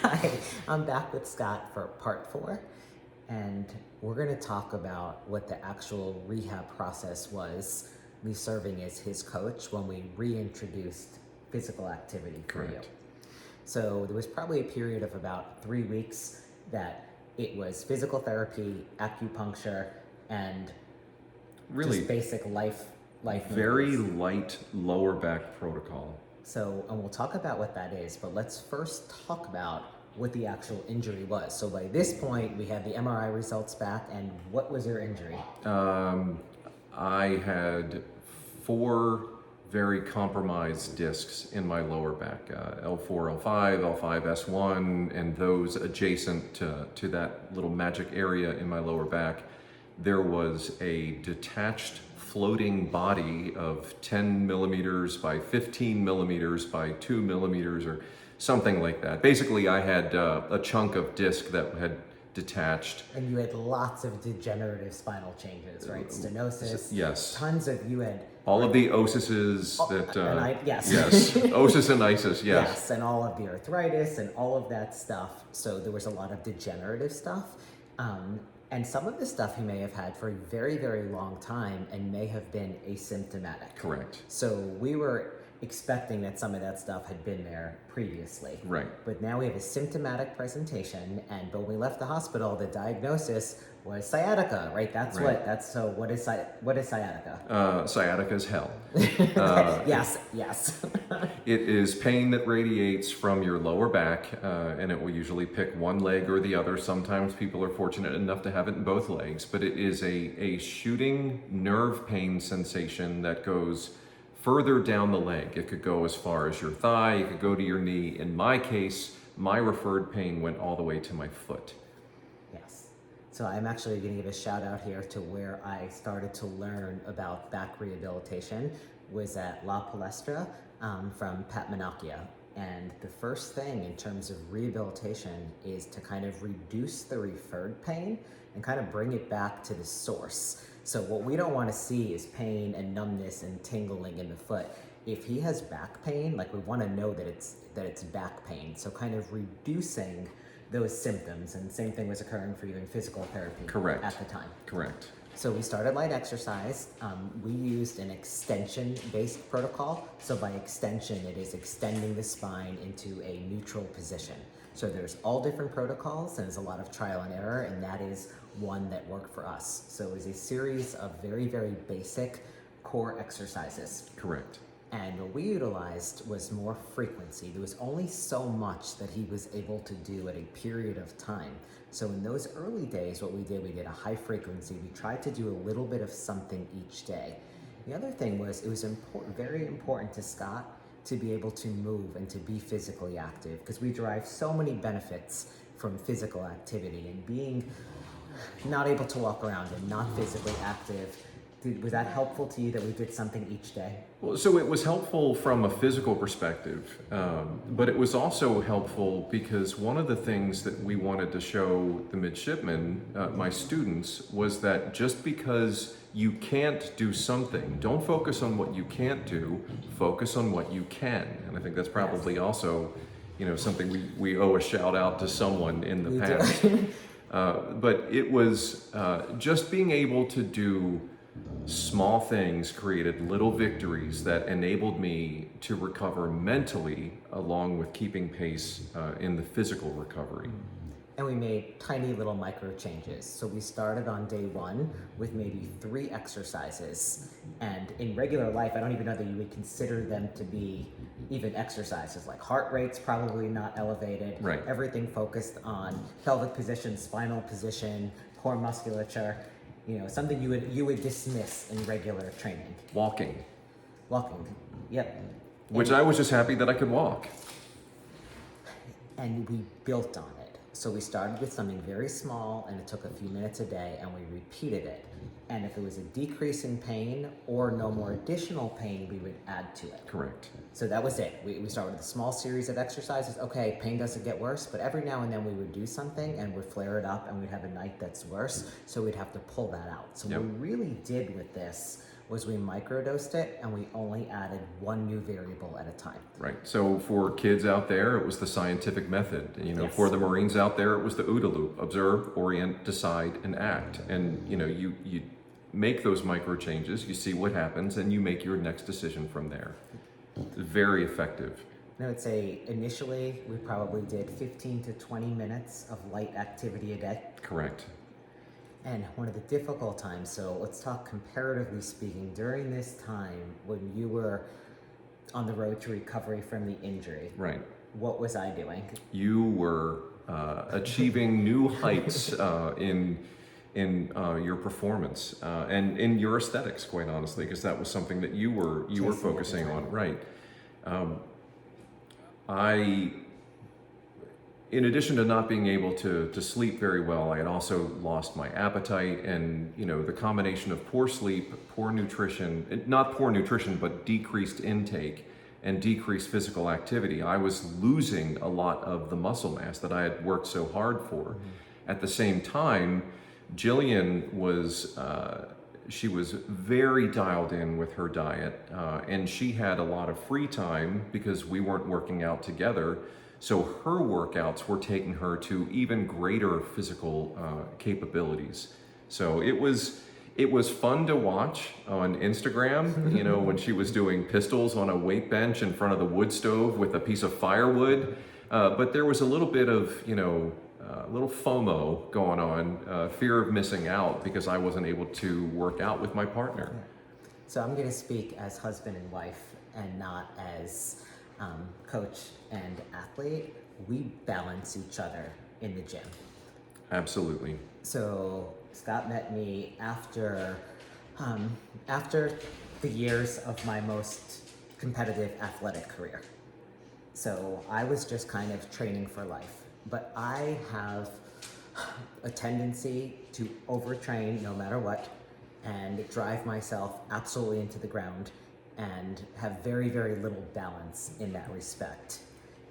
Hi, I'm back with Scott for part 4, and we're going to talk about what the actual rehab process was, me serving as his coach when we reintroduced physical activity for you. Correct. So there was probably a period of about 3 weeks that it was physical therapy, acupuncture, and Really just basic life very movements. light lower back protocol. So, and we'll talk about what that is, but let's first talk about what the actual injury was. So by this point, we have the MRI results back, and what was your injury? I had 4 very compromised discs in my lower back, L4, L5, L5, S1, and those adjacent to that little magic area in my lower back. There was a detached floating body of 10 millimeters by 15 millimeters by 2 millimeters or something like that. Basically, I had a chunk of disc that had detached. And you had lots of degenerative spinal changes, right? Stenosis. Yes. Tons of, you had All of the osises that. yes. Yes. Osis and isis, yes. Yes, and all of the arthritis and all of that stuff. So there was a lot of degenerative stuff. And some of the stuff he may have had for a very, very long time and may have been asymptomatic. Correct. So we were expecting that some of that stuff had been there previously. Right. But now we have a symptomatic presentation, and when we left the hospital, the diagnosis was sciatica, right? That's Right. what is sciatica? Sciatica is hell. Yes. It is pain that radiates from your lower back, and it will usually pick one leg or the other. Sometimes people are fortunate enough to have it in both legs, but it is a shooting nerve pain sensation that goes further down the leg. It could go as far as your thigh, it could go to your knee. In my case, my referred pain went all the way to my foot. Yes. So I'm actually going to give a shout out here to where I started to learn about back rehabilitation was at La Palestra from Pat Manocchia. And the first thing in terms of rehabilitation is to kind of reduce the referred pain and kind of bring it back to the source. So what we don't want to see is pain and numbness and tingling in the foot. If he has back pain, like we want to know that it's back pain. So kind of reducing those symptoms, and the same thing was occurring for you in physical therapy. Correct. At the time. Correct. So we started light exercise. We used an extension-based protocol. So by extension, it is extending the spine into a neutral position. So there's all different protocols, and there's a lot of trial and error, and that is one that worked for us. So it was a series of very, very basic core exercises. Correct. And what we utilized was more frequency. There was only so much that he was able to do at a period of time. So in those early days, what we did a high frequency. We tried to do a little bit of something each day. The other thing was, it was very important to Scott to be able to move and to be physically active, because we derive so many benefits from physical activity, and being not able to walk around and not physically active. Was that helpful to you that we did something each day? Well, so it was helpful from a physical perspective, but it was also helpful because one of the things that we wanted to show the midshipmen, my students, was that just because you can't do something, don't focus on what you can't do, focus on what you can. And I think that's probably also, something we owe a shout out to someone in the past. But it was just being able to do small things created little victories that enabled me to recover mentally along with keeping pace in the physical recovery. And we made tiny little micro changes. So we started on day 1 with maybe 3 exercises. And in regular life, I don't even know that you would consider them to be even exercises. Like heart rate's probably not elevated. Right. Everything focused on pelvic position, spinal position, core musculature. Something you would dismiss in regular training. Walking. Yep. Which I was just happy that I could walk. And we built on it. So we started with something very small, and it took a few minutes a day, and we repeated it. And if it was a decrease in pain or no more additional pain, we would add to it. Correct. So that was it. We started with a small series of exercises. Okay, pain doesn't get worse, but every now and then we would do something and would flare it up, and we'd have a night that's worse, so we'd have to pull that out. So Yep. what we really did with this was we microdosed it and we only added one new variable at a time. Right. So for kids out there, it was the scientific method. Yes. For the Marines out there, it was the OODA loop: observe, orient, decide, and act. And you make those micro changes, you see what happens, and you make your next decision from there. Very effective. I would say initially we probably did 15 to 20 minutes of light activity a day. Correct. And one of the difficult times, so let's talk comparatively speaking, during this time when you were on the road to recovery from the injury, Right. what was I doing? You were achieving new heights in your performance and in your aesthetics, quite honestly, because that was something that you were focusing on. Right. In addition to not being able to sleep very well, I had also lost my appetite, and the combination of poor sleep, poor nutrition, not poor nutrition, but decreased intake and decreased physical activity. I was losing a lot of the muscle mass that I had worked so hard for. Mm-hmm. At the same time, Gillian was she was very dialed in with her diet, and she had a lot of free time because we weren't working out together. So her workouts were taking her to even greater physical capabilities. So it was fun to watch on Instagram, when she was doing pistols on a weight bench in front of the wood stove with a piece of firewood. But there was a little bit of, a little FOMO going on, fear of missing out because I wasn't able to work out with my partner. So I'm going to speak as husband and wife and not as coach and athlete. We balance each other in the gym. Absolutely. So Scott met me after the years of my most competitive athletic career. So I was just kind of training for life. But I have a tendency to overtrain no matter what and drive myself absolutely into the ground and have very, very little balance in that respect.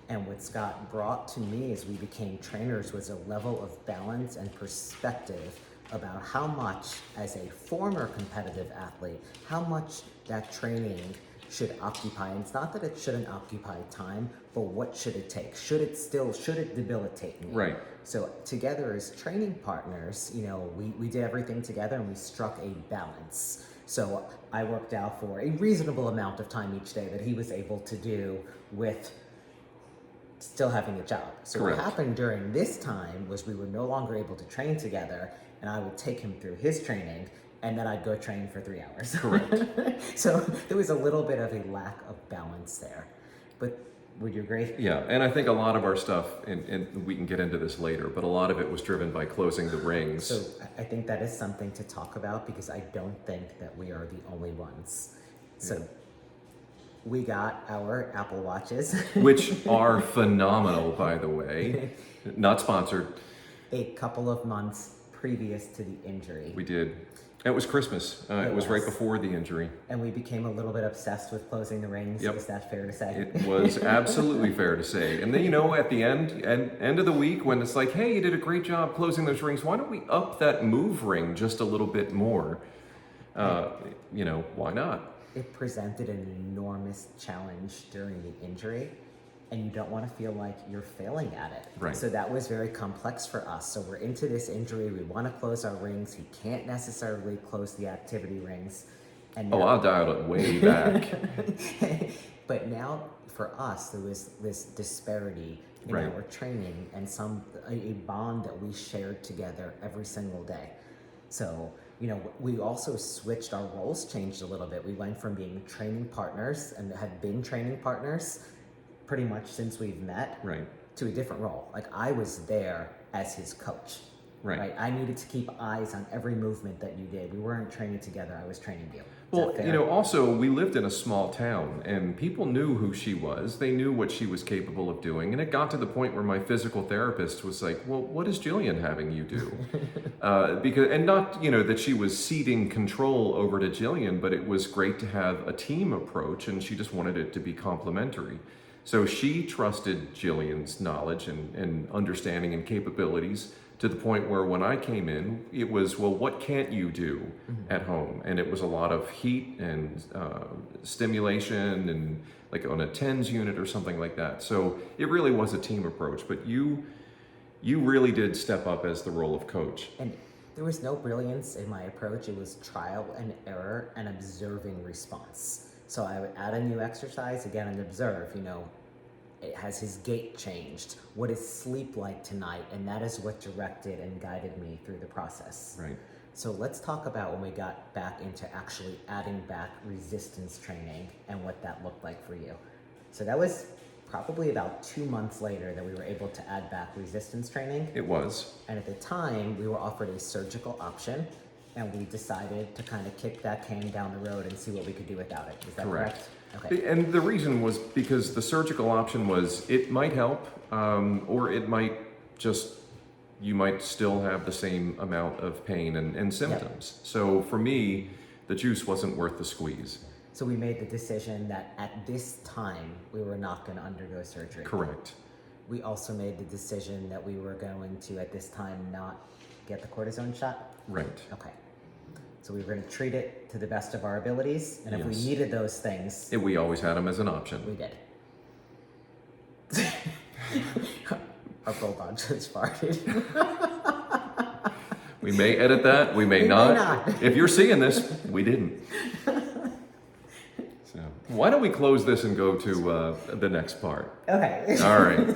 And what Scott brought to me as we became trainers was a level of balance and perspective about how much, as a former competitive athlete, how much that training should occupy. And it's not that it shouldn't occupy time, but what should it take? Should it debilitate me? Right. So together as training partners, we did everything together and we struck a balance. So I worked out for a reasonable amount of time each day that he was able to do with still having a job. So Correct. What happened during this time was we were no longer able to train together, and I would take him through his training, and then I'd go train for 3 hours. Correct. So there was a little bit of a lack of balance there. But would you agree? Yeah, and I think a lot of our stuff, and we can get into this later, but a lot of it was driven by closing the rings. So I think that is something to talk about because I don't think that we are the only ones. So we got our Apple Watches. Which are phenomenal, by the way. Not sponsored. A couple of months previous to the injury. We did. It was Christmas. It was right before the injury. And we became a little bit obsessed with closing the rings. Yep. Is that fair to say? It was absolutely fair to say. And then, at the end of the week, when it's like, hey, you did a great job closing those rings, why don't we up that move ring just a little bit more? Why not? It presented an enormous challenge during the injury, and you don't want to feel like you're failing at it. Right. So that was very complex for us. So we're into this injury. We want to close our rings. He can't necessarily close the activity rings. And now, I dialed it way back. But now for us, there was this disparity in Right. our training and a bond that we shared together every single day. So, we also switched, our roles changed a little bit. We went from being training partners and have been training partners pretty much since we've met, Right. to a different role. Like I was there as his coach, Right. I needed to keep eyes on every movement that you did. We weren't training together, I was training you. Well, also we lived in a small town and people knew who she was. They knew what she was capable of doing. And it got to the point where my physical therapist was like, well, what is Gillian having you do? And not, that she was ceding control over to Gillian, but it was great to have a team approach and she just wanted it to be complementary. So she trusted Gillian's knowledge and understanding and capabilities to the point where when I came in, it was, well, what can't you do at home? And it was a lot of heat and stimulation and like on a TENS unit or something like that. So it really was a team approach, but you really did step up as the role of coach. And there was no brilliance in my approach. It was trial and error and observing response. So I would add a new exercise again and observe, has his gait changed? What is sleep like tonight? And that is what directed and guided me through the process. Right. So let's talk about when we got back into actually adding back resistance training and what that looked like for you. So that was probably about 2 months later that we were able to add back resistance training. It was. And at the time, we were offered a surgical option, and we decided to kind of kick that can down the road and see what we could do without it. Is that correct? Okay. And the reason was because the surgical option was it might help, or it might just, you might still have the same amount of pain and symptoms. Yep. So for me, the juice wasn't worth the squeeze. So we made the decision that at this time, we were not going to undergo surgery. Correct. We also made the decision that we were going to, at this time, not get the cortisone shot. Right. Okay. So we were going to treat it to the best of our abilities, and if we needed those things... we always had them as an option. We did. Our bulldog just farted. We may edit that, we may not. If you're seeing this, we didn't. So, why don't we close this and go to the next part? Okay. All right.